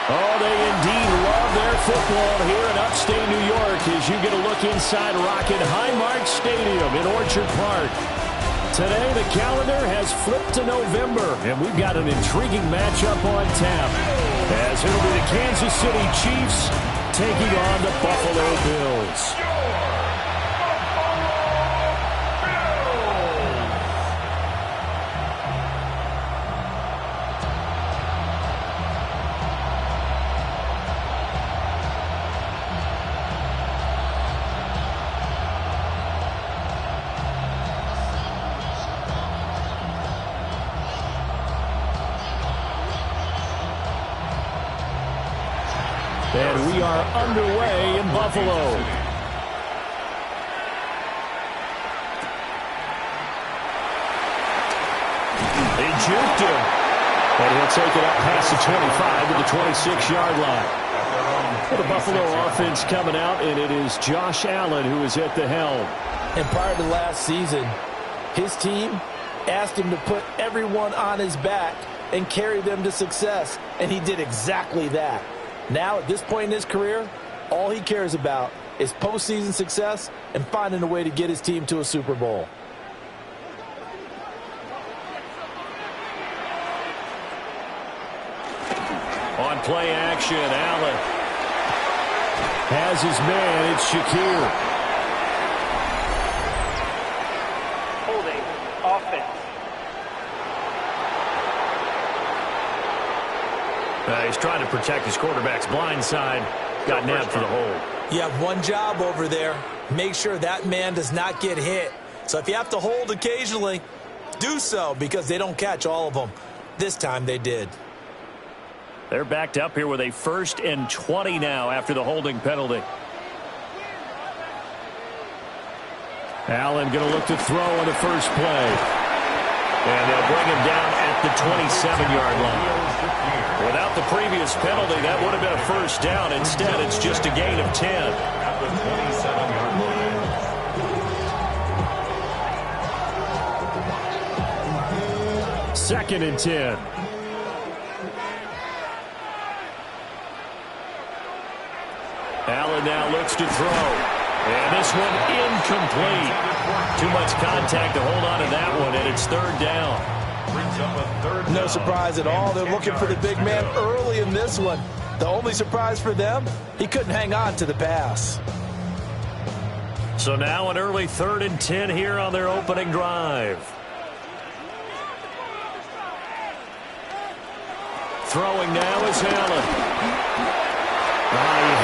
Oh, they indeed love their football here in upstate New York as you get a look inside Rocket Highmark Stadium in Orchard Park. Today, the calendar has flipped to November, and we've got an intriguing matchup on tap, as it'll be the Kansas City Chiefs taking on the Buffalo Bills. And we are underway in Buffalo. They juked him. And he'll take it up past the 25 to the 26-yard line. For the Buffalo offense coming out, and it is Josh Allen who is at the helm. And prior to last season, his team asked him to put everyone on his back and carry them to success. And he did exactly that. Now, at this point in his career, all he cares about is postseason success and finding a way to get his team to a Super Bowl. On play action, Allen has his man. It's Shakir. Holding offense. He's trying to protect his quarterback's blind side. Got nabbed for the hold. You have one job over there. Make sure that man does not get hit. So if you have to hold occasionally, do so, because they don't catch all of them. This time they did. They're backed up here with a 1st and 20 now after the holding penalty. Allen going to look to throw on the first play. And they'll bring him down at the 27-yard line. Without the previous penalty, that would have been a first down. Instead, it's just a gain of 10. At the 27-yard line. 2nd and 10. Allen now looks to throw. And this one incomplete. Too much contact to hold on to that one, and it's 3rd down. No surprise at all. They're looking for the big man early in this one. The only surprise for them, he couldn't hang on to the pass. So now an early 3rd and 10 here on their opening drive. Throwing now is Allen. He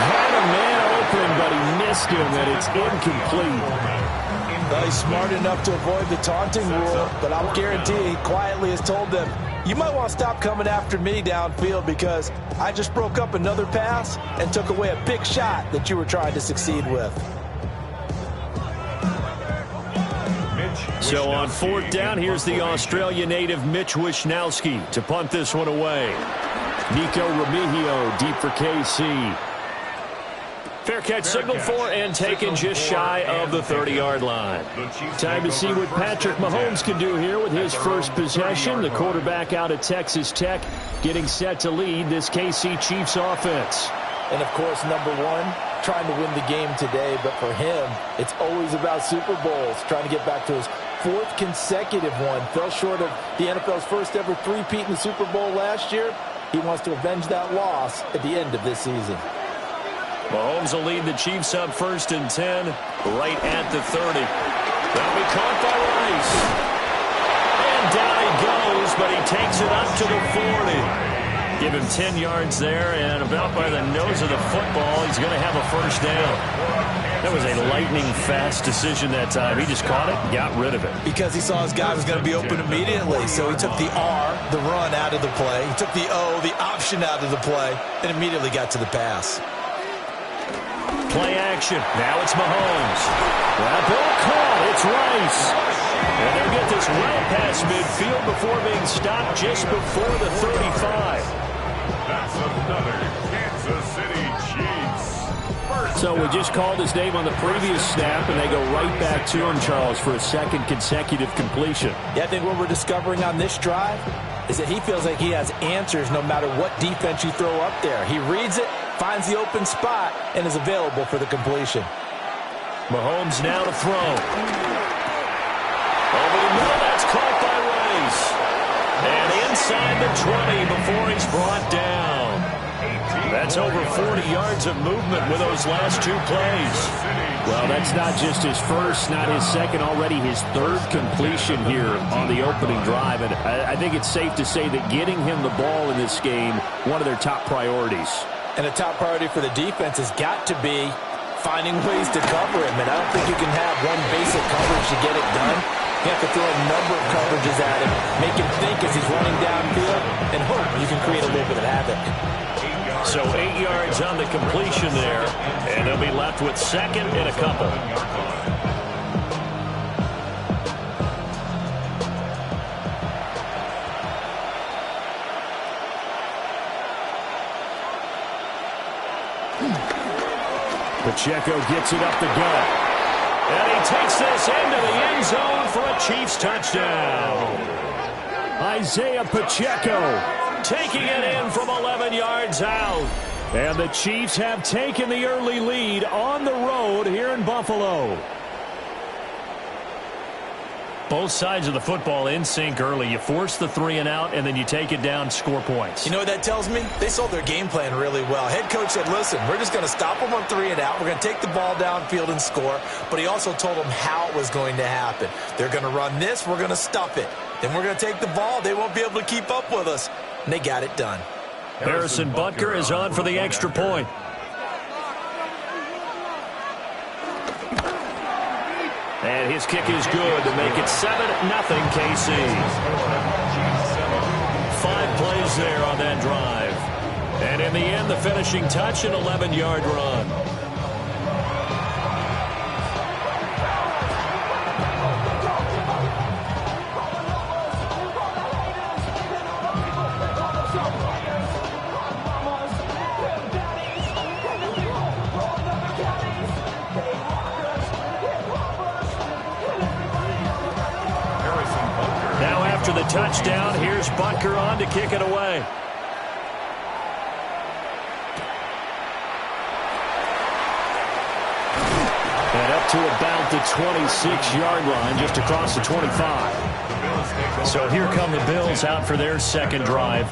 had a man open, but he missed him, and it's incomplete. Well, he's smart enough to avoid the taunting rule, but I'll guarantee he quietly has told them, you might want to stop coming after me downfield because I just broke up another pass and took away a big shot that you were trying to succeed with. So on 4th down, here's the Australia native Mitch Wishnowsky to punt this one away. Nico Remigio deep for KC. Fair catch signaled for and taken just shy of the 30-yard line. Time to see what Patrick Mahomes can do here with his first possession. The quarterback out of Texas Tech getting set to lead this KC Chiefs offense. And, of course, number one, trying to win the game today. But for him, it's always about Super Bowls, trying to get back to his 4th consecutive one. Fell short of the NFL's first ever three-peat in the Super Bowl last year. He wants to avenge that loss at the end of this season. Mahomes will lead the Chiefs up 1st and 10, right at the 30. That'll be caught by Rice. And down he goes, but he takes it up to the 40. Give him 10 yards there, and about by the nose of the football, he's going to have a first down. That was a lightning-fast decision that time. He just caught it and got rid of it. Because he saw his guy was going to be open immediately, so he took the R, the run, out of the play. He took the O, the option, out of the play, and immediately got to the pass. Play action. Now it's Mahomes. That ball caught. It's Rice. And they'll get this well past midfield before being stopped just before the 35. That's another Kansas City Chiefs. So we just called his name on the previous snap, and they go right back to him, Charles, for a 2nd consecutive completion. Yeah, I think what we're discovering on this drive is that he feels like he has answers no matter what defense you throw up there. He reads it, finds the open spot, and is available for the completion. Mahomes now to throw. Over the middle, that's caught by Rice. And inside the 20 before he's brought down. That's over 40 yards of movement with those last two plays. Well, that's not just his first, not his second, already his third completion here on the opening drive. And I think it's safe to say that getting him the ball in this game, one of their top priorities. And a top priority for the defense has got to be finding ways to cover him. And I don't think you can have one basic coverage to get it done. You have to throw a number of coverages at him, make him think as he's running downfield, and hope you can create a little bit of havoc. So 8 yards on the completion there, and they'll be left with second and a couple. Pacheco gets it up the gut. And he takes this into the end zone for a Chiefs touchdown. Isaiah Pacheco Taking it in from 11 yards out. And the Chiefs have taken the early lead on the road here in Buffalo. Both sides of the football in sync early. You force the 3 and out, and then you take it down, score points. You know what that tells me? They sold their game plan really well. Head coach said, listen, we're just going to stop them on 3 and out. We're going to take the ball downfield and score. But he also told them how it was going to happen. They're going to run this. We're going to stuff it. Then we're going to take the ball. They won't be able to keep up with us. And they got it done. Harrison Butker is on for the extra point. And his kick is good to make it 7-0 KC. 5 plays there on that drive. And in the end, the finishing touch, an 11-yard run. After the touchdown, here's Butker on to kick it away. And up to about the 26-yard line, just across the 25. So here come the Bills out for their second drive.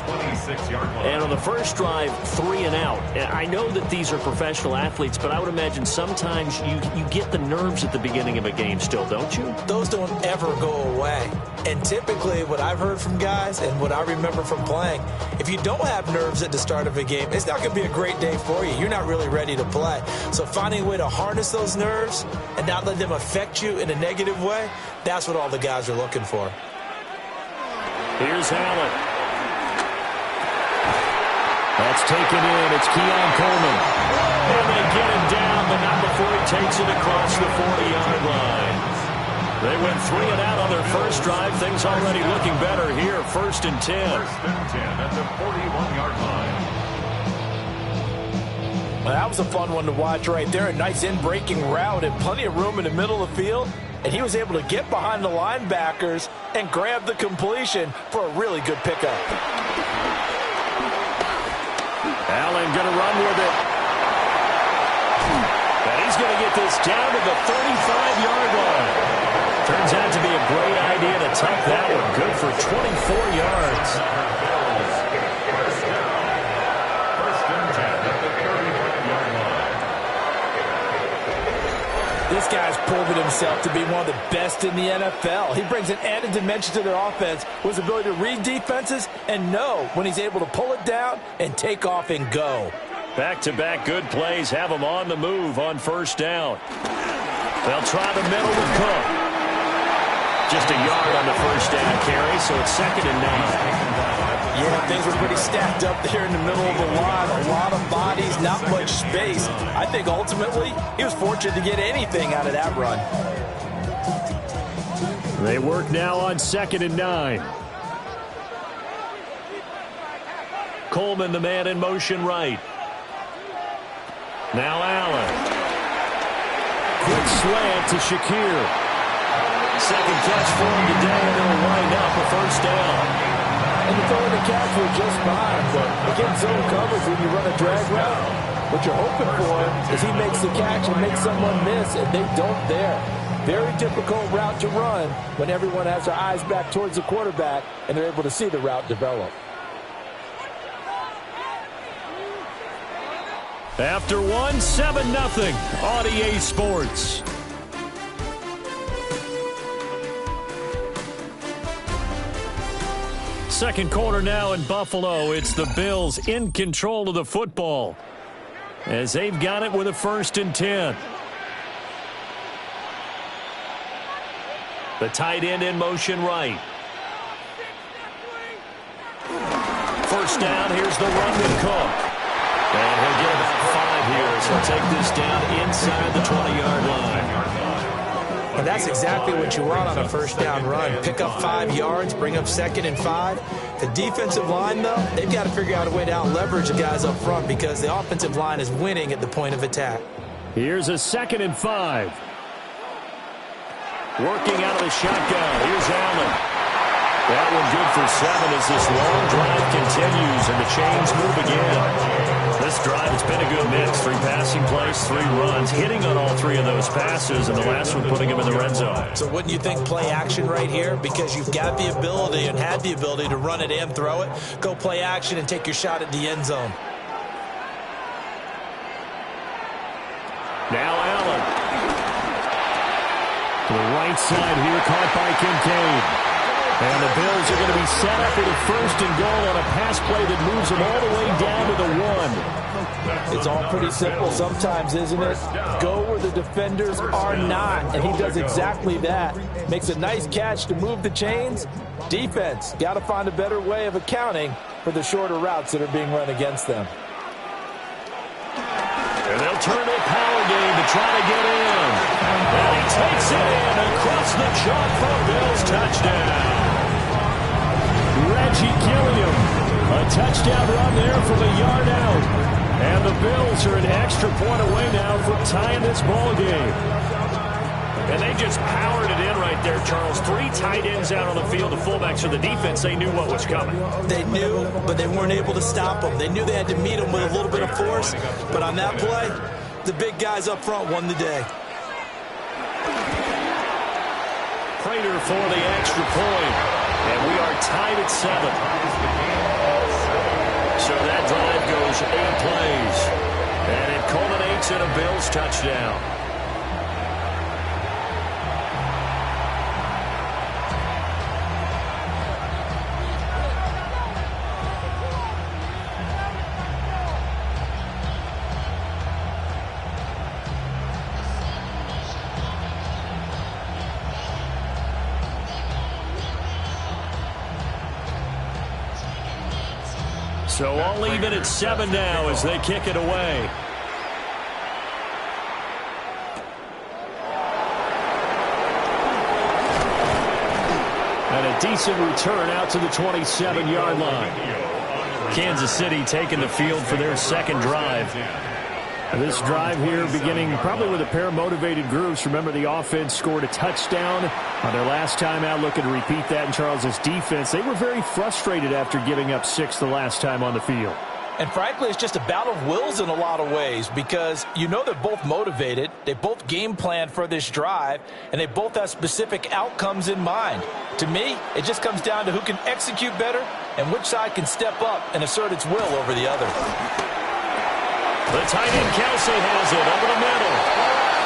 And on the first drive, 3 and out. I know that these are professional athletes, but I would imagine sometimes you get the nerves at the beginning of a game still, don't you? Those don't ever go away. And typically what I've heard from guys and what I remember from playing, if you don't have nerves at the start of a game, it's not going to be a great day for you. You're not really ready to play. So finding a way to harness those nerves and not let them affect you in a negative way, that's what all the guys are looking for. Here's Allen. That's taken in. It's Keon Coleman. And they get him down, but not before he takes it across the 40-yard line. They went 3 and out on their first drive. Things already looking better here. 1st and 10. 1st and 10 at the 41-yard line. Well, that was a fun one to watch right there. A nice in-breaking route and plenty of room in the middle of the field. And he was able to get behind the linebackers and grab the completion for a really good pickup. Allen going to run with it. And he's going to get this down to the 35-yard line. Turns out to be a great idea to tuck that one. Good for 24 yards. 1st and 10 at the 35-yard line. This guy's proven himself to be one of the best in the NFL. He brings an added dimension to their offense with his ability to read defenses and know when he's able to pull it down and take off and go. Back-to-back good plays have them on the move on 1st down. They'll try the middle with Cook. Just a yard on the 1st down carry, so it's 2nd and 9. Yeah, things were pretty stacked up there in the middle of the line. A lot of bodies, not much space. I think ultimately he was fortunate to get anything out of that run. They work now on 2nd and 9. Coleman, the man in motion right. Now Allen. Quick slant to Shakir. Second catch for him today, and they'll wind up a 1st down. and the throw in the catch were just fine. But again, zone coverage when you run a drag route, what you're hoping for is he makes the catch and makes someone miss, and they don't there. Very difficult route to run when everyone has their eyes back towards the quarterback and they're able to see the route develop. After one, 7-0 on EA Sports. Second quarter now in Buffalo. It's the Bills in control of the football as they've got it with a 1st and 10. The tight end in motion right. First down, here's the run with Cook. And he'll get about 5 here, so he'll take this down inside the 20-yard line. And that's exactly what you want on a first down run. Pick up 5 yards, bring up 2nd and 5. The defensive line, though, they've got to figure out a way to out-leverage the guys up front because the offensive line is winning at the point of attack. Here's a 2nd and 5. Working out of the shotgun. Here's Allen. That one good for 7 as this long drive continues and the chains move again. This drive, it's been a good mix. 3 passing plays, 3 runs, hitting on all 3 of those passes, and the last one putting him in the red zone. So wouldn't you think play action right here? Because you've got the ability and had the ability to run it and throw it. Go play action and take your shot at the end zone. Now Allen. To the right side here, caught by Kincaid. And the Bills are going to be set up with a 1st and goal on a pass play that moves them all the way down to the 1. It's all pretty simple sometimes, isn't it? Go where the defenders are not, and he does exactly that. Makes a nice catch to move the chains. Defense, got to find a better way of accounting for the shorter routes that are being run against them. And they'll turn to a power game to try to get in. And he takes it in across the chalk for a Bills touchdown. Reggie Gilliam, a touchdown run there from a yard out. And the Bills are an extra point away now from tying this ball game. And they just powered it in right there, Charles. 3 tight ends out on the field. The fullbacks of the defense, they knew what was coming. They knew, but they weren't able to stop them. They knew they had to meet them with a little bit of force. But on that play, the big guys up front won the day. Prater for the extra point. And we are tied at 7. So that drive goes 8 plays. And it culminates in a Bills touchdown. So all even at 7 now as they kick it away. And a decent return out to the 27-yard line. Kansas City taking the field for their second drive. This drive here beginning probably with a pair of motivated groups. Remember, the offense scored a touchdown on their last time out, looking to repeat that in Charles's defense. They were very frustrated after giving up 6 the last time on the field. And frankly, it's just a battle of wills in a lot of ways because you know they're both motivated, they both game plan for this drive, and they both have specific outcomes in mind. To me, it just comes down to who can execute better and which side can step up and assert its will over the other. The tight end Kelsey has it over the middle.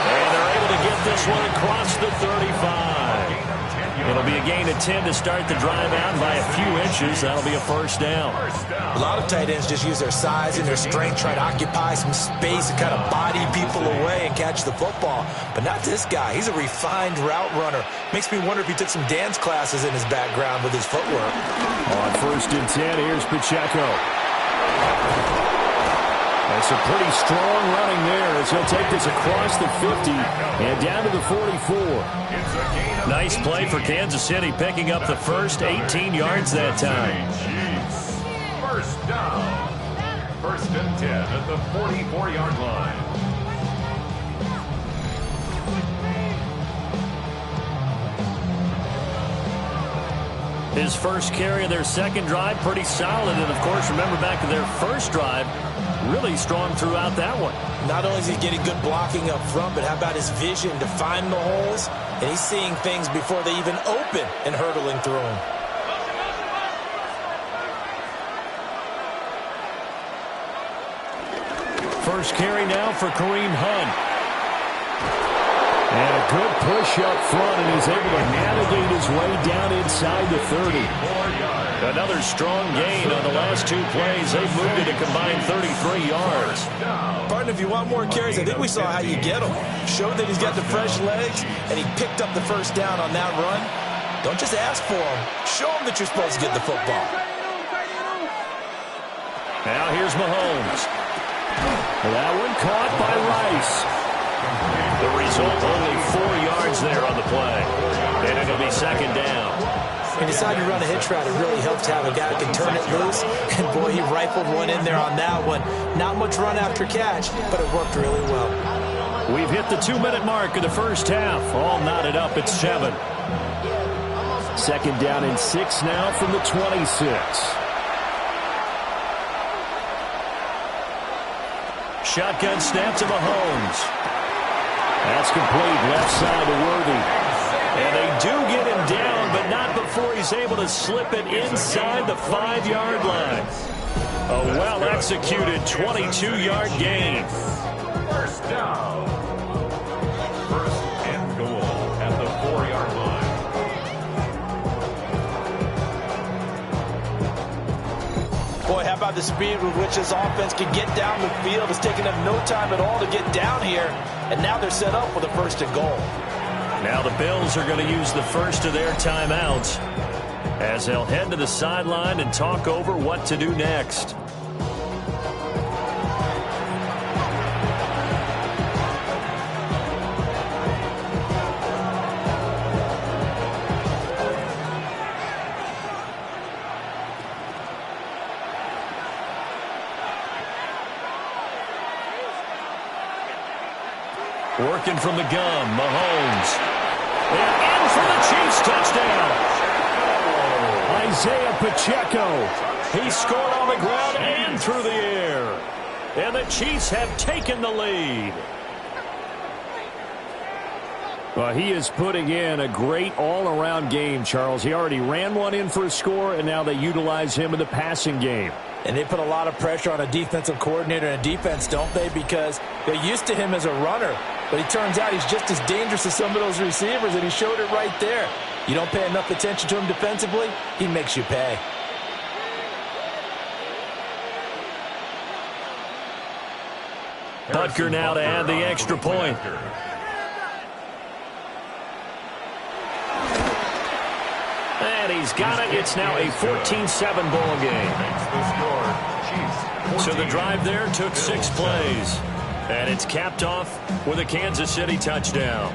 And they're able to get this one across the 35. It'll be a gain of 10 to start the drive out by a few inches. That'll be a 1st down. A lot of tight ends just use their size and their strength, try to occupy some space and kind of body people away and catch the football. But not this guy. He's a refined route runner. Makes me wonder if he took some dance classes in his background with his footwork. On 1st and 10, here's Pacheco. That's a pretty strong running there as he'll take this across the 50 and down to the 44. Nice play for Kansas City, picking up the first 18 yards that time. First down. 1st and 10 at the 44-yard line. His first carry of their second drive, pretty solid. And, of course, remember back to their first drive, really strong throughout that one. Not only is he getting good blocking up front, but how about his vision to find the holes? And he's seeing things before they even open and hurtling through them. First carry now for Kareem Hunt. And a good push up front, and he's able to navigate his way down inside the 30. Another strong gain on the last two plays. They've moved it a combined 33 yards. Partner, if you want more carries, I think we saw how you get them. Showed that he's got the fresh legs, and he picked up the first down on that run. Don't just ask for them. Show them that you're supposed to get the football. Now here's Mahomes. That one caught by Rice. The result, only 4 yards there on the play. And it'll be second down. When you decide to run a hitch route, it really helps to have a guy who can turn it loose. And, boy, he rifled one in there on that one. Not much run after catch, but it worked really well. We've hit the 2-minute mark of the first half. All knotted up at 7. Second down and 6 now from the 26. Shotgun snap to Mahomes. That's complete, left side to Worthy. And they do get him down, but not before he's able to slip it inside the 5-yard line. A well-executed 22-yard gain. First down. First and goal at the 4-yard line. Boy, how about the speed with which this offense can get down the field? It's taken them no time at all to get down here. And now they're set up for the first and goal. Now the Bills are going to use the first of their timeouts as they'll head to the sideline and talk over what to do next. Working from the gun, Mahomes. And in for the Chiefs touchdown. Isaiah Pacheco. He scored on the ground and through the air. And the Chiefs have taken the lead. Well, he is putting in a great all-around game, Charles. He already ran one in for a score, and now they utilize him in the passing game. And they put a lot of pressure on a defensive coordinator and a defense, don't they? Because they're used to him as a runner. But it turns out he's just as dangerous as some of those receivers, and he showed it right there. You don't pay enough attention to him defensively, he makes you pay. Butker now to add the extra point. And he's got it. It's now a 14-7 ball game. So the drive there took 6 plays. And it's capped off with a Kansas City touchdown.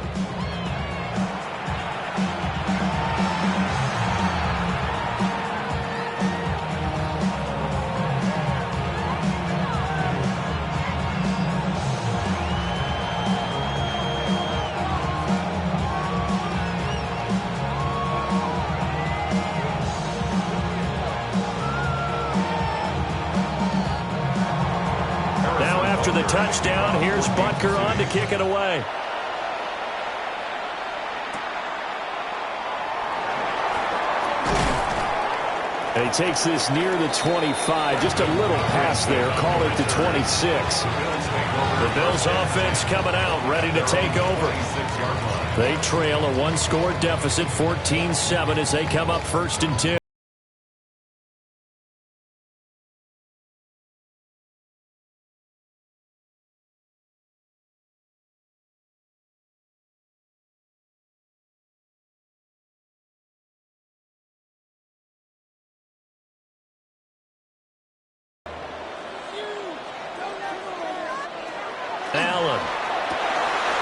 The touchdown. Here's Butker on to kick it away. And he takes this near the 25. Just a little pass there. Call it the 26. The Bills offense coming out, ready to take over. They trail a 1-score deficit, 14-7, as they come up 1st and 10. Allen.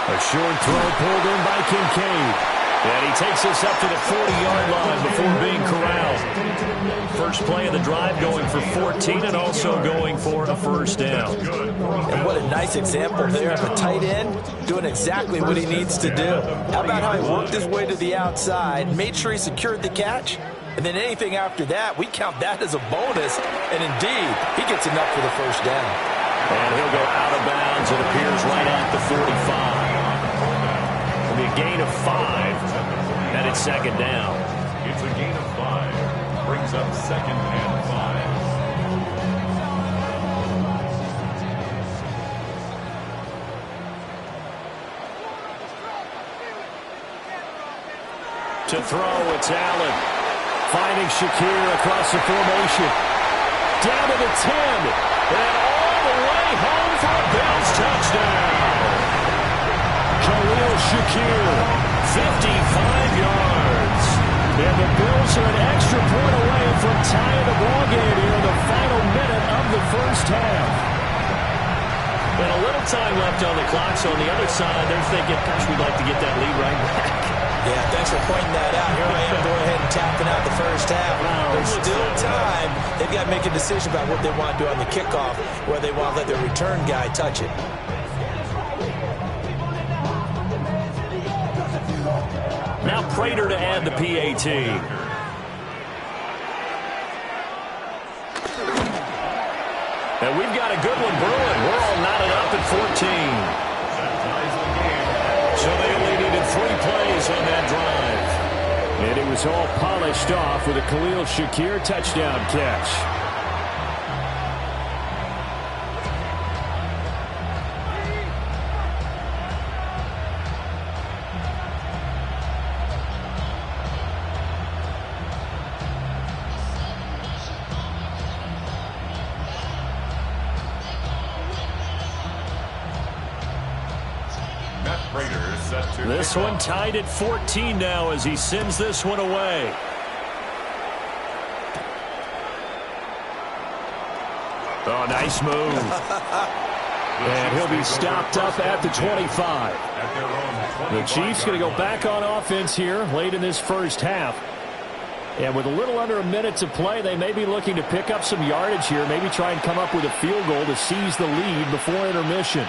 A short throw pulled in by Kincaid. And he takes us up to the 40-yard line before being corralled. First play of the drive going for 14 and also going for a first down. And what a nice example there of a tight end doing exactly what he needs to do. How about how he worked his way to the outside, made sure he secured the catch, And then anything after that, we count that as a bonus. And indeed, he gets enough for the first down. And he'll go out of bounds. It appears right at the 45. It'll be a gain of 5. And it's second down. It's a gain of 5. Brings up second and 5. To throw, it's Allen. Finding Shakir across the formation. Down to the 10. And all the way home for a Bills touchdown. Khalil Shakir, 55 yards. And the Bills are an extra point away from tying the ballgame here in the final minute of the first half. And a little time left on the clock, so on the other side, they're thinking, gosh, we'd like to get that lead right back. Yeah, thanks for pointing that out. Here I am going ahead and tapping out the first half. There's still time. They've got to make a decision about what they want to do on the kickoff, where they want to let their return guy touch it. Now Prater to add the PAT. And we've got a good one brewing. We're all knotted up at 14. So they only needed 3 plays on that drive. And it was all polished off with a Khalil Shakir touchdown catch. This one tied at 14 now as he sends this one away. Oh, nice move. And he'll be stopped up at the 25. The Chiefs going to go back on offense here late in this first half. And with a little under a minute to play, they may be looking to pick up some yardage here, maybe try and come up with a field goal to seize the lead before intermission.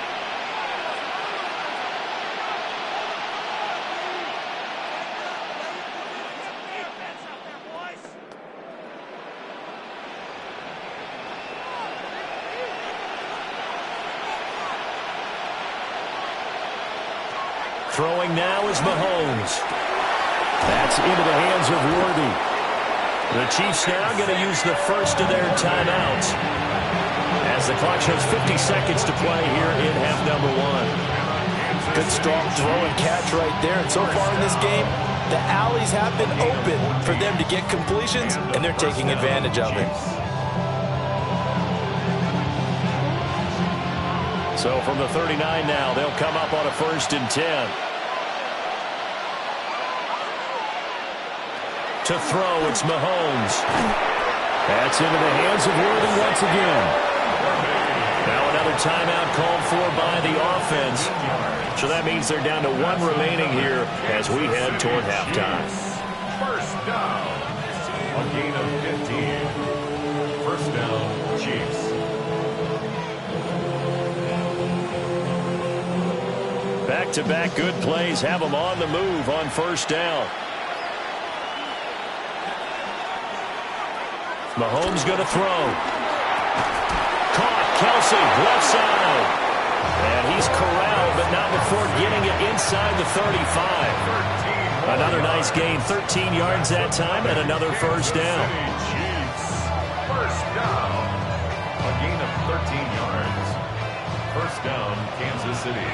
Throwing now is Mahomes. That's into the hands of Worthy. The Chiefs now going to use the first of their timeouts as the clock shows 50 seconds to play here in half number 1. Good strong throw and catch right there. And so far in this game, the alleys have been open for them to get completions, and they're taking advantage of it. So from the 39 now, they'll come up on a 1st and 10. To throw, it's Mahomes. That's into the hands of Worthy once again. Now another timeout called for by the offense. So that means they're down to 1 remaining here as we head toward halftime. First down. A gain of 15. First down, Chiefs. Back-to-back good plays have them on the move on first down. Mahomes going to throw. Caught. Kelsey, left side. And he's corralled, but not before getting it inside the 35. Another nice gain. 13 yards that time and another first down. First down. A gain of 13 yards. First down, Kansas City.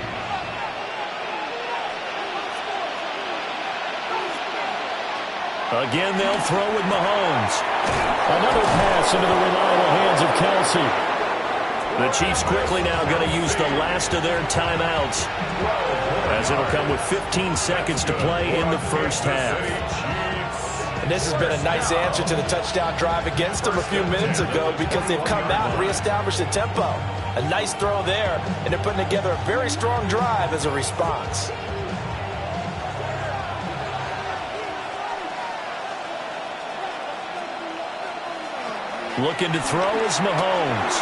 Again, they'll throw with Mahomes. Another pass into the reliable hands of Kelsey. The Chiefs quickly now going to use the last of their timeouts, as it'll come with 15 seconds to play in the first half. And this has been a nice answer to the touchdown drive against them a few minutes ago because they've come out and reestablished the tempo. A nice throw there, and they're putting together a very strong drive as a response. Looking to throw is Mahomes.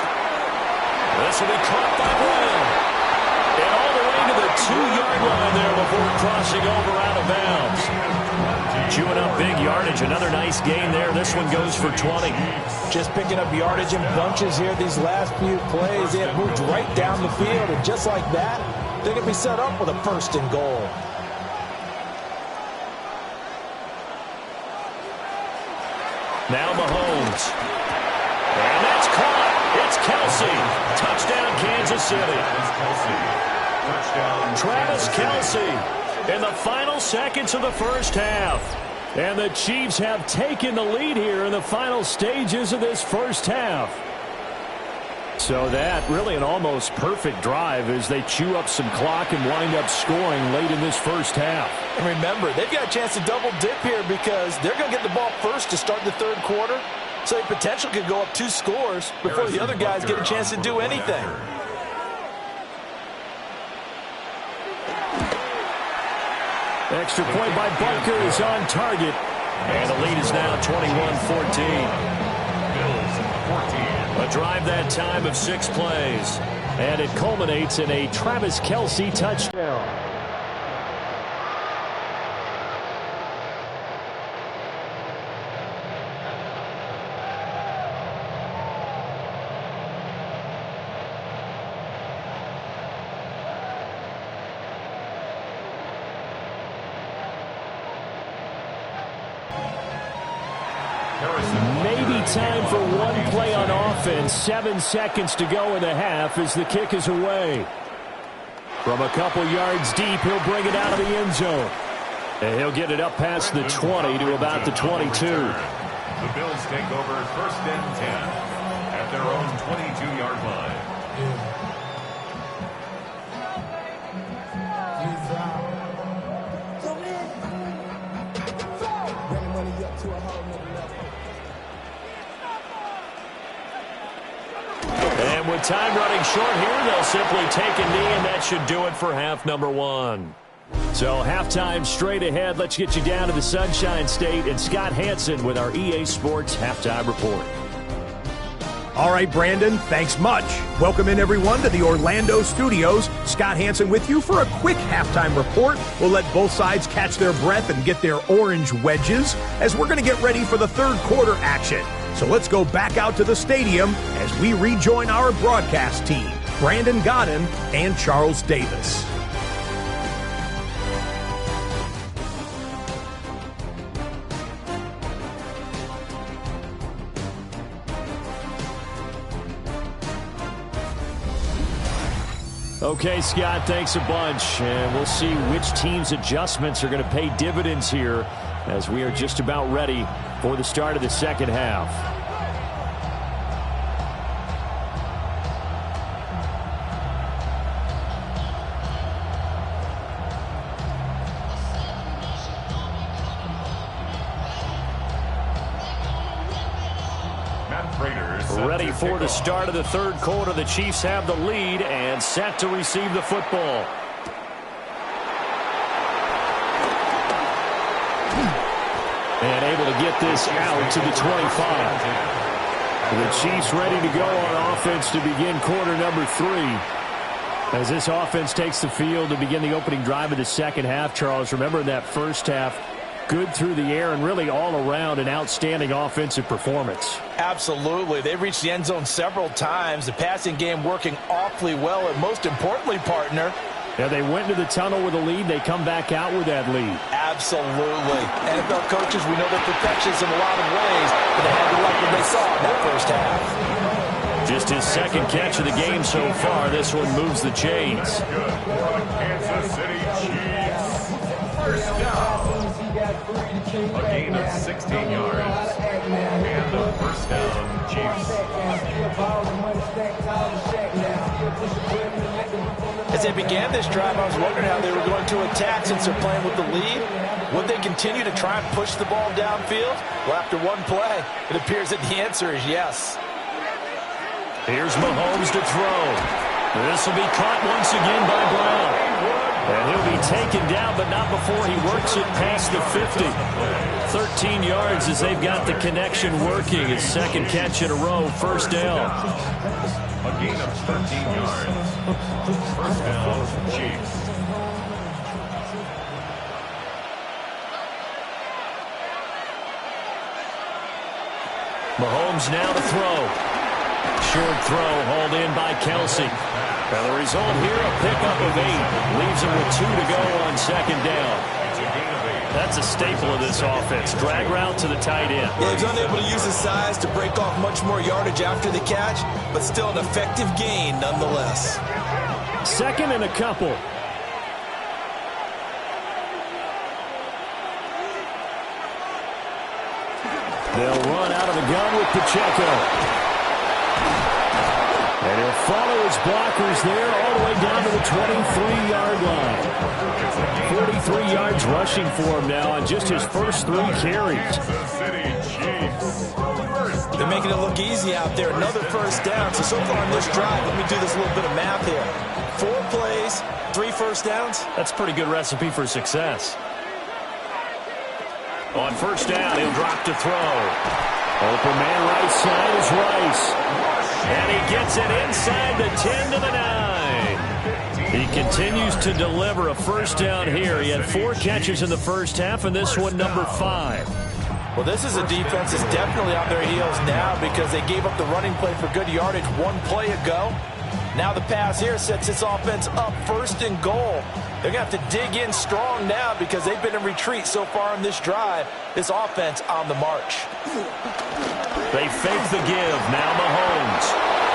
This will be caught by Brown. And all the way to the 2-yard line there before crossing over out of bounds. Chewing up big yardage. Another nice gain there. This one goes for 20. Just picking up yardage in bunches here these last few plays. They have moved right down the field, and just like that, they can be set up with a 1st and goal. Now Mahomes. And that's caught. It's Kelsey. Touchdown, Kansas City. Travis Kelsey in the final seconds of the first half. And the Chiefs have taken the lead here in the final stages of this first half. So that really an almost perfect drive as they chew up some clock and wind up scoring late in this first half. And remember, they've got a chance to double dip here because they're going to get the ball first to start the 3rd quarter. So they potentially could go up 2 scores before the other guys get a chance to do anything. Extra point by Bunker is on target. And the lead is now 21-14. A drive that time of 6 plays. And it culminates in a Travis Kelsey touchdown. Maybe time for one play on offense. 7 seconds to go in the half as the kick is away. From a couple yards deep, he'll bring it out of the end zone. And he'll get it up past the 20 to about the 22. The Bills take over 1st and 10 at their own 22-yard line. And with time running short here, they'll simply take a knee, and that should do it for half number 1. So halftime straight ahead. Let's get you down to the Sunshine State and Scott Hansen with our EA Sports Halftime Report. All right, Brandon, thanks much. Welcome in, everyone, to the Orlando studios. Scott Hansen with you for a quick halftime report. We'll let both sides catch their breath and get their orange wedges as we're going to get ready for the 3rd quarter action. So let's go back out to the stadium as we rejoin our broadcast team, Brandon Godden and Charles Davis. Okay, Scott, thanks a bunch. And we'll see which team's adjustments are going to pay dividends here as we are just about ready for the start of the second half. Ready for the start of the 3rd quarter. The Chiefs have the lead and set to receive the football. And able to get this out to the 25. The Chiefs ready to go on offense to begin quarter number 3. As this offense takes the field to begin the opening drive of the second half, Charles, remember in that first half, good through the air and really all around an outstanding offensive performance. Absolutely. They've reached the end zone several times. The passing game working awfully well. And most importantly, partner, yeah, they went into the tunnel with a lead. They come back out with that lead. Absolutely. NFL coaches, we know they're perfectionists in a lot of ways, but they had to like what they saw in that first half. Just his 2nd catch of the game so far. This one moves the chains. Good for Kansas City Chiefs. 1st down. A gain of 16 yards. And the 1st down, Chiefs. As they began this drive, I was wondering how they were going to attack since they're playing with the lead. Would they continue to try and push the ball downfield? Well, after one play, it appears that the answer is yes. Here's Mahomes to throw. This will be caught once again by Brown. And he'll be taken down, but not before he works it past the 50. 13 yards as they've got the connection working. His 2nd catch in a row, 1st down. A gain of 13 yards. 1st down, Chiefs. Mahomes now to throw. Short throw hauled in by Kelsey. Now the result here, a pickup of 8. Leaves him with 2 to go on second down. That's a staple of this offense. Drag route to the tight end. Yeah, he's unable to use his size to break off much more yardage after the catch, but still an effective gain nonetheless. Second and a couple. They'll run out of the gun with Pacheco. And he'll follow his blockers there all the way down to the 23-yard line. 43 yards rushing for him now on just his first 3 carries. They're making it look easy out there. Another first down. So far on this drive, let me do this little bit of math here. 4 plays, 3 first downs. That's a pretty good recipe for success. On first down, he'll drop to throw. Open man right side is Rice. And he gets it inside the 10 to the 9. He continues to deliver a first down here. He had 4 catches in the first half, and this one number 5. Well, this is a defense that's definitely on their heels now because they gave up the running play for good yardage 1 play ago. Now the pass here sets this offense up first and goal. They're going to have to dig in strong now because they've been in retreat so far on this drive. This offense on the march. They fake the give. Now Mahomes.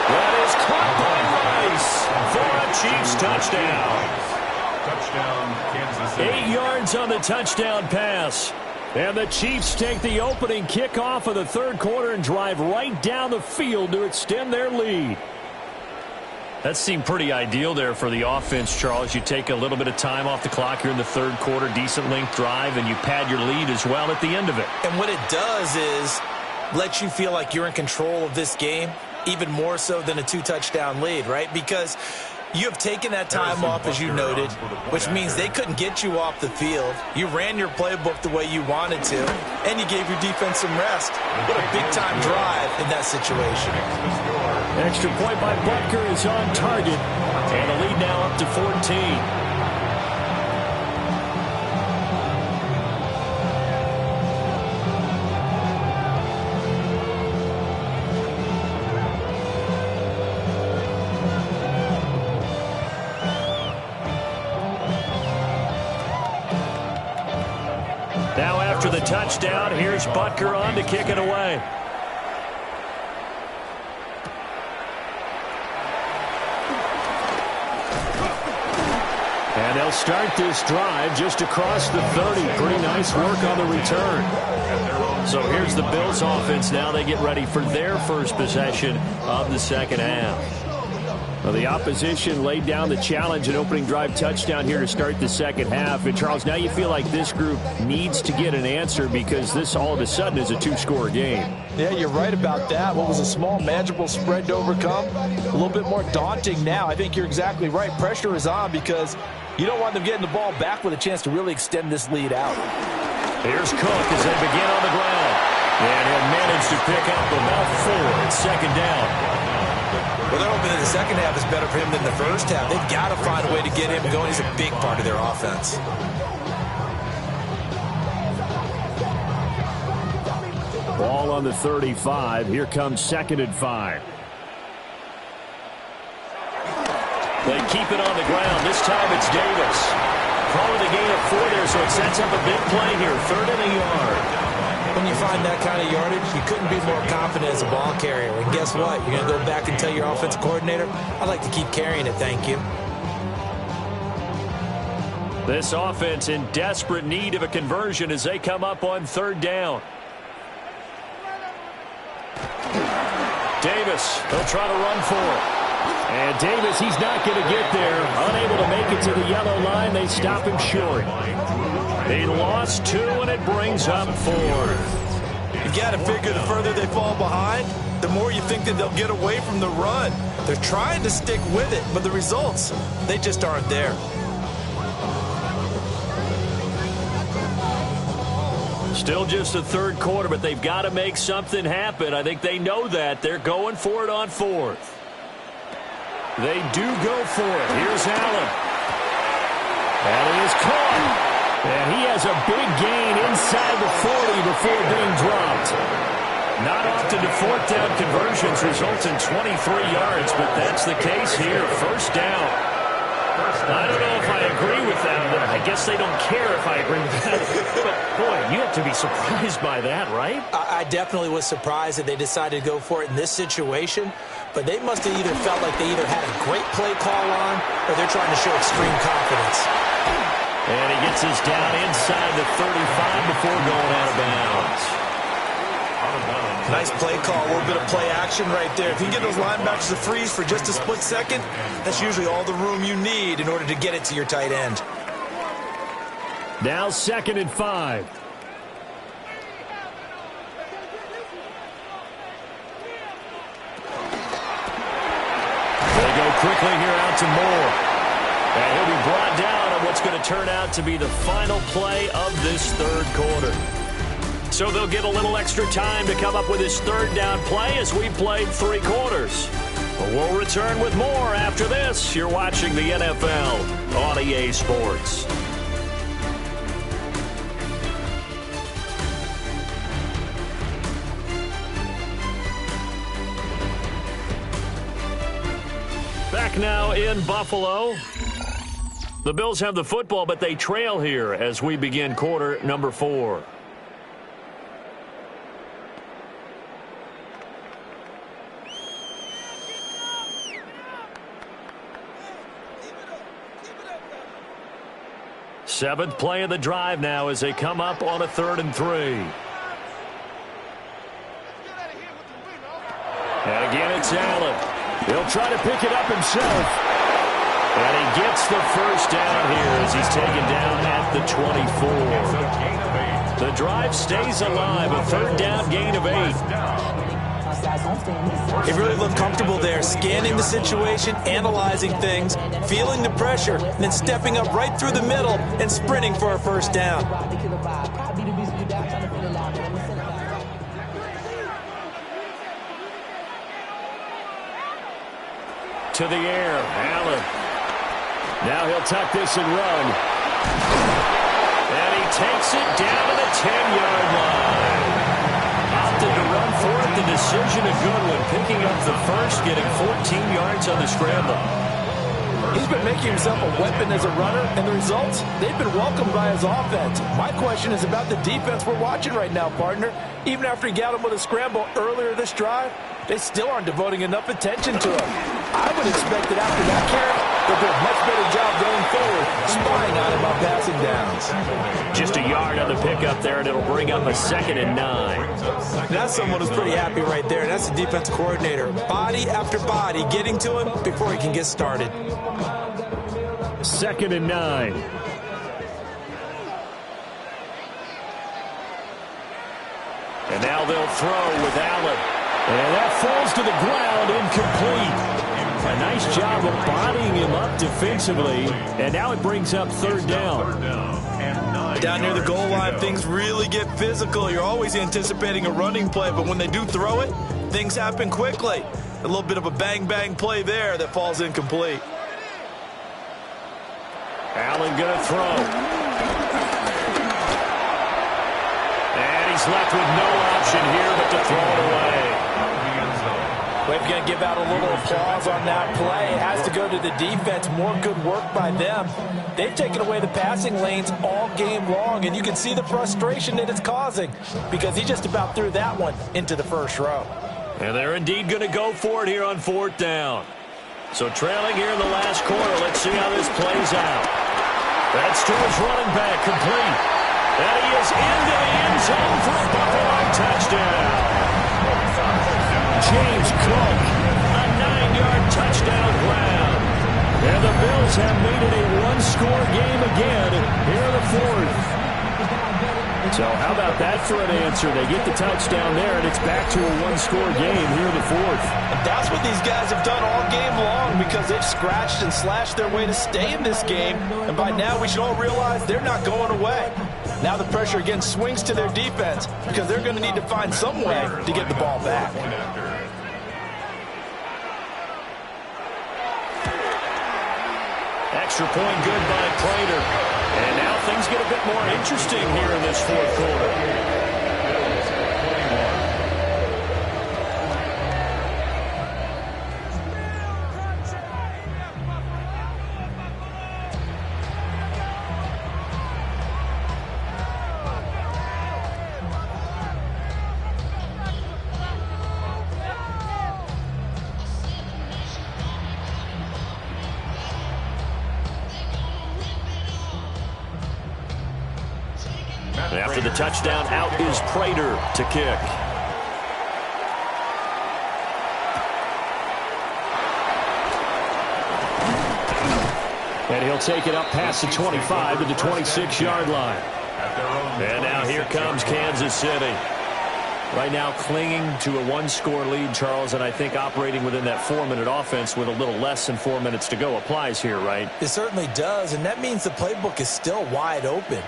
That is caught by Rice for a Chiefs touchdown. Touchdown, Kansas City. 8 yards on the touchdown pass. And the Chiefs take the opening kickoff of the third quarter and drive right down the field to extend their lead. That seemed pretty ideal there for the offense, Charles. You take a little bit of time off the clock here in the third quarter, decent length drive, and you pad your lead as well at the end of it. And what it does is let you feel like you're in control of this game, even more so than a 2-touchdown lead, right? Because you have taken that time off, as you noted, which means they couldn't get you off the field. You ran your playbook the way you wanted to, and you gave your defense some rest. What a big-time drive in that situation. Extra point by Butker is on target, and the lead now up to 14. Now after the touchdown, here's Butker on to kick it away. And they'll start this drive just across the 30. Pretty nice work on the return. So here's the Bills offense now. They get ready for their first possession of the second half. Well, the opposition laid down the challenge and opening drive touchdown here to start the second half. And, Charles, now you feel like this group needs to get an answer because this all of a sudden is a 2-score game. Yeah, you're right about that. What was a small, manageable spread to overcome, a little bit more daunting now. I think you're exactly right. Pressure is on because you don't want them getting the ball back with a chance to really extend this lead out. Here's Cook as they begin on the ground. And he'll manage to pick up about 4 at second down. Well, they're hoping that the second half is better for him than the first half. They've got to find a way to get him going. He's a big part of their offense. Ball on the 35. Here comes 2nd and 5. They keep it on the ground. This time it's Davis. Calling the gain of 4 there, so it sets up a big play here. 3rd and a yard. When you find that kind of yardage, you couldn't be more confident as a ball carrier. And guess what? You're going to go back and tell your offensive coordinator, I'd like to keep carrying it, thank you. This offense in desperate need of a conversion as they come up on 3rd down. Davis, he'll try to run for it. And Davis, he's not going to get there. Unable to make it to the yellow line. They stop him short. He lost 2, and it brings up 4. You got to figure the further they fall behind, the more you think that they'll get away from the run. They're trying to stick with it, but the results, they just aren't there. Still just the 3rd quarter, but they've got to make something happen. I think they know that. They're going for it on 4th. They do go for it. Here's Allen. And it is caught. And he has a big gain inside the 40 before being dropped. Not often do fourth down conversions result in 23 yards, but that's the case here. First down. I don't know if I agree with that, but I guess they don't care if I agree with that. But, boy, you have to be surprised by that, right? I definitely was surprised that they decided to go for it in this situation, but they must have either felt like they either had a great play call on or they're trying to show extreme confidence. And he gets his down inside the 35 before going out of bounds. Nice play call, a little bit of play action right there. If you can get those linebackers to freeze for just a split second, that's usually all the room you need in order to get it to your tight end. Now 2nd and 5. They go quickly here out to Moore. And he'll be brought down on what's going to turn out to be the final play of this third quarter. So they'll get a little extra time to come up with his third down play as we played 3 quarters. But we'll return with more after this. You're watching the NFL on EA Sports. Back now in Buffalo. The Bills have the football, but they trail here as we begin quarter number 4. Seventh play of the drive now as they come up on a 3rd and 3. And again, it's Allen. He'll try to pick it up himself. And he gets the first down here as he's taken down at the 24. The drive stays alive, a 3rd down gain of 8. He really looked comfortable there, scanning the situation, analyzing things, feeling the pressure, and then stepping up right through the middle and sprinting for a first down. To the air, Allen. Now he'll tuck this and run. And he takes it down to the 10-yard line. Opted to run for it. The decision a good one. Picking up the first, getting 14 yards on the scramble. He's been making himself a weapon as a runner, and the results, they've been welcomed by his offense. My question is about the defense we're watching right now, partner. Even after he got him with a scramble earlier this drive, they still aren't devoting enough attention to him. I would expect that after that carry, they'll do a much better job going forward, spying on him on passing downs. Just a yard on the pickup there, and it'll bring up a 2nd and 9. That's someone who's pretty happy right there. That's the defense coordinator. Body after body getting to him before he can get started. 2nd and 9. And now they'll throw with Allen. And that falls to the ground, incomplete. A nice job of bodying him up defensively. And now it brings up 3rd down. Down near the goal line, things really get physical. You're always anticipating a running play, but when they do throw it, things happen quickly. A little bit of a bang-bang play there that falls incomplete. Allen going to throw. And he's left with no option here but to throw it away. We're going to give out a little applause on that play. It has to go to the defense. More good work by them. They've taken away the passing lanes all game long, and you can see the frustration that it's causing because he just about threw that one into the first row. And they're indeed going to go for it here on 4th down. So trailing here in the last quarter, let's see how this plays out. That's to his running back, complete. And he is into the end zone for a Buffalo touchdown. James Cook, a 9-yard touchdown grab. And the Bills have made it a one-score game again here in the 4th. So how about that for an answer? They get the touchdown there, and it's back to a one-score game here in the 4th. And that's what these guys have done all game long because they've scratched and slashed their way to stay in this game. And by now we should all realize they're not going away. Now the pressure again swings to their defense because they're going to need to find some way to get the ball back. Extra point good by Prater. And now things get a bit more interesting here in this 4th quarter. After the touchdown, out is Prater to kick. And he'll take it up past the 25 to the 26-yard line. And now here comes Kansas City. Right now clinging to a one-score lead, Charles, and I think operating within that 4-minute offense with a little less than 4 minutes to go applies here, right? It certainly does, and that means the playbook is still wide open.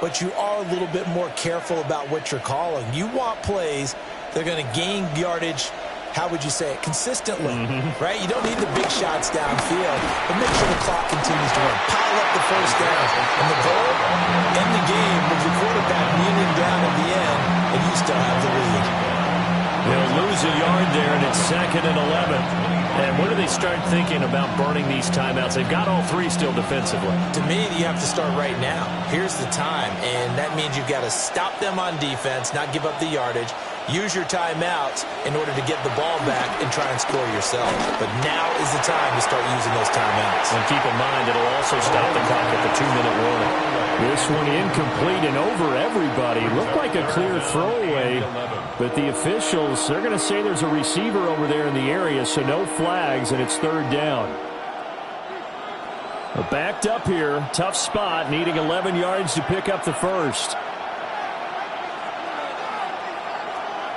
But you are a little bit more careful about what you're calling. You want plays that are going to gain yardage, how would you say it, consistently, right? You don't need the big shots downfield, but make sure the clock continues to run. Pile up the first down. And the goal, end the game with your quarterback kneeling down at the end, and you still have the lead. They'll lose a yard there, and it's 2nd and 11. And when do they start thinking about burning these timeouts? They've got all three still defensively. To me, you have to start right now. Here's the time, and that means you've got to stop them on defense, not give up the yardage. Use your timeouts in order to get the ball back and try and score yourself. But now is the time to start using those timeouts. And keep in mind, it'll also stop the clock at the 2-minute warning. This one incomplete and over everybody. Looked like a clear throwaway, but the officials, they're going to say there's a receiver over there in the area, so no flags, and it's 3rd down. Backed up here, tough spot, needing 11 yards to pick up the first.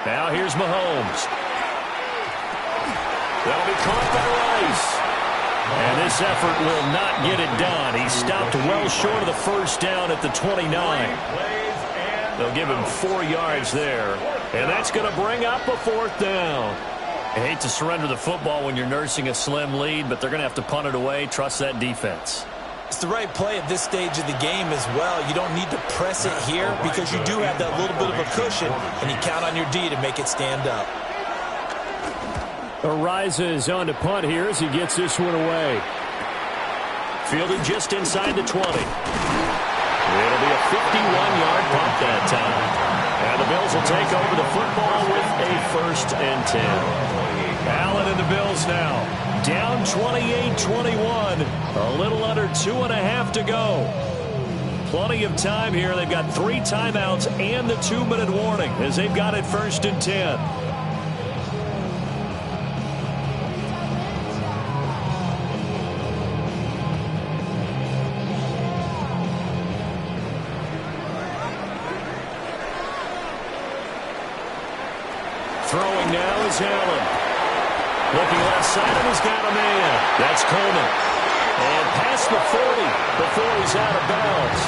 Now here's Mahomes. That'll be caught by Rice. And this effort will not get it done. He stopped well short of the first down at the 29. They'll give him 4 yards there. And that's going to bring up a 4th down. I hate to surrender the football when you're nursing a slim lead, but they're going to have to punt it away. Trust that defense. It's the right play at this stage of the game as well. You don't need to press it here because you do have that little bit of a cushion, and you count on your D to make it stand up. Ariza is on to punt here as he gets this one away. Fielded just inside the 20. It'll be a 51-yard punt that time. And the Bills will take over the football with a 1st and 10. Allen and the Bills now. Down 28-21. A little under 2.5 to go. Plenty of time here. They've got 3 timeouts and the 2-minute warning as they've got it 1st and 10. Throwing now is Allen. Looking left side, and he's got a man. That's Coleman. And past the 40 before he's out of bounds.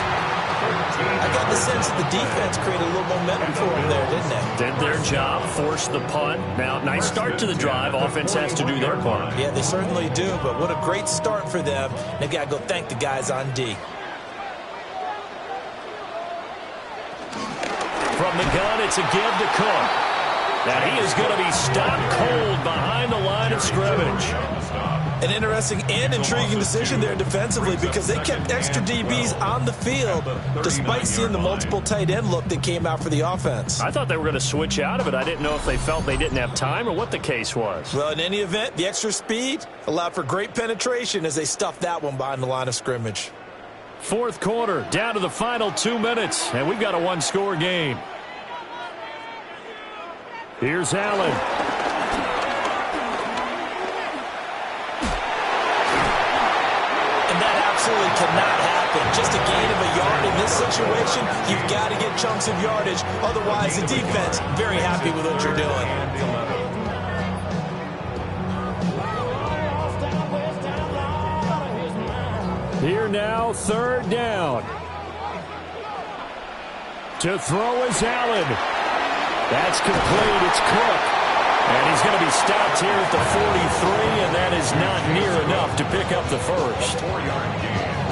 I got the sense that the defense created a little momentum for him there, didn't they? Did their job, forced the punt. Now, nice start to the drive. Offense has to do their part. Yeah, they certainly do, but what a great start for them. They've got to go thank the guys on D. From the gun, it's a give to Cook. Now he is going to be stopped cold behind the line of scrimmage. An interesting and intriguing decision there defensively because they kept extra DBs on the field despite seeing the multiple tight end look that came out for the offense. I thought they were going to switch out of it. I didn't know if they felt they didn't have time or what the case was. Well, in any event, the extra speed allowed for great penetration as they stuffed that one behind the line of scrimmage. 4th quarter, down to the final 2 minutes, and we've got a 1-score game. Here's Allen. And that absolutely cannot happen. Just a gain of a yard in this situation, you've got to get chunks of yardage. Otherwise, the defense, very happy with what you're doing. Here now, 3rd down. To throw is Allen. That's complete. It's Cook. And he's going to be stopped here at the 43, and that is not near enough to pick up the first.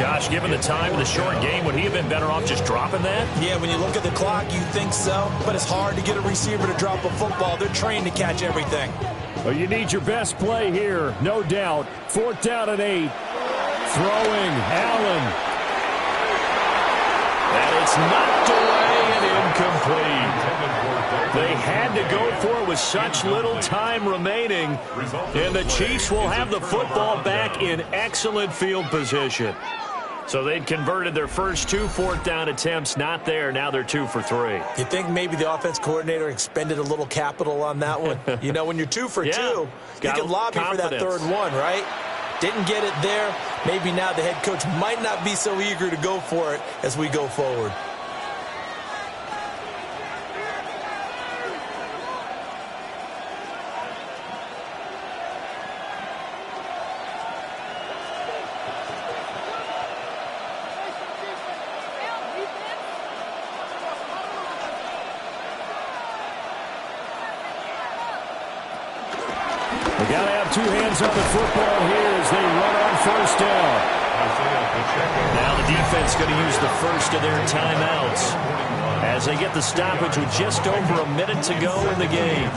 Gosh, given the time of the short game, would he have been better off just dropping that? Yeah, when you look at the clock, you think so. But it's hard to get a receiver to drop a football. They're trained to catch everything. Well, you need your best play here, no doubt. 4th down and 8. Throwing, Allen. And it's knocked away and incomplete. They had to go for it with such little time remaining. And the Chiefs will have the football back in excellent field position. So they'd converted their first 2 fourth-down attempts. Not there. Now they're 2 for 3. You think maybe the offense coordinator expended a little capital on that one? You know, when you're 2 for 2, you can lobby for that third one, right? Didn't get it there. Maybe now the head coach might not be so eager to go for it as we go forward. Got to have 2 hands on the football here as they run on first down. Now the defense going to use the first of their timeouts as they get the stoppage with just over a minute to go in the game.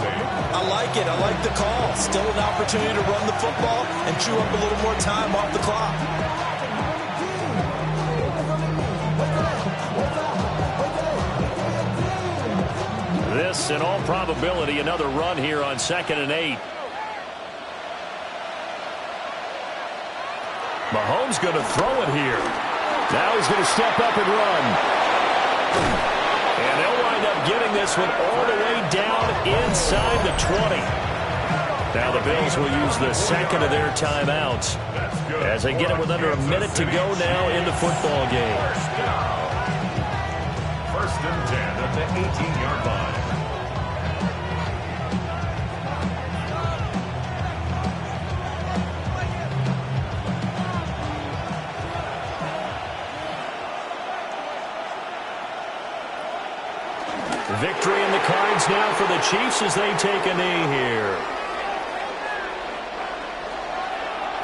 I like it. I like the call. Still an opportunity to run the football and chew up a little more time off the clock. This, in all probability, another run here on 2nd and 8. Mahomes going to throw it here. Now he's going to step up and run. And they'll wind up getting this one all the way down inside the 20. Now the Bills will use the second of their timeouts as they get it with under a minute to go now in the football game. First and 10 at the 18-yard line. Victory in the cards now for the Chiefs as they take a knee here.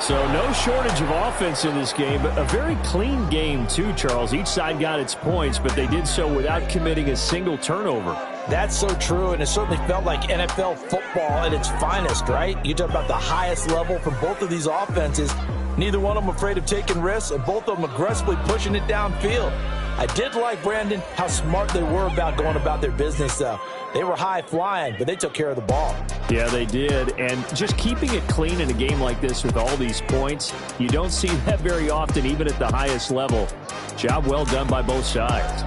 So no shortage of offense in this game, but a very clean game too, Charles. Each side got its points, but they did so without committing a single turnover. That's so true, and it certainly felt like NFL football at its finest, right? You talk about the highest level for both of these offenses. Neither one of them afraid of taking risks, and both of them aggressively pushing it downfield. I did like, Brandon, how smart they were about going about their business, though. They were high-flying, but they took care of the ball. Yeah, they did. And just keeping it clean in a game like this with all these points, you don't see that very often, even at the highest level. Job well done by both sides.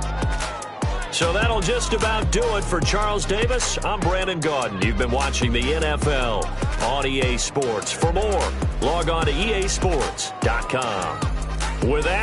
So that'll just about do it for Charles Davis. I'm Brandon Gaudin. You've been watching the NFL on EA Sports. For more, log on to easports.com. With that,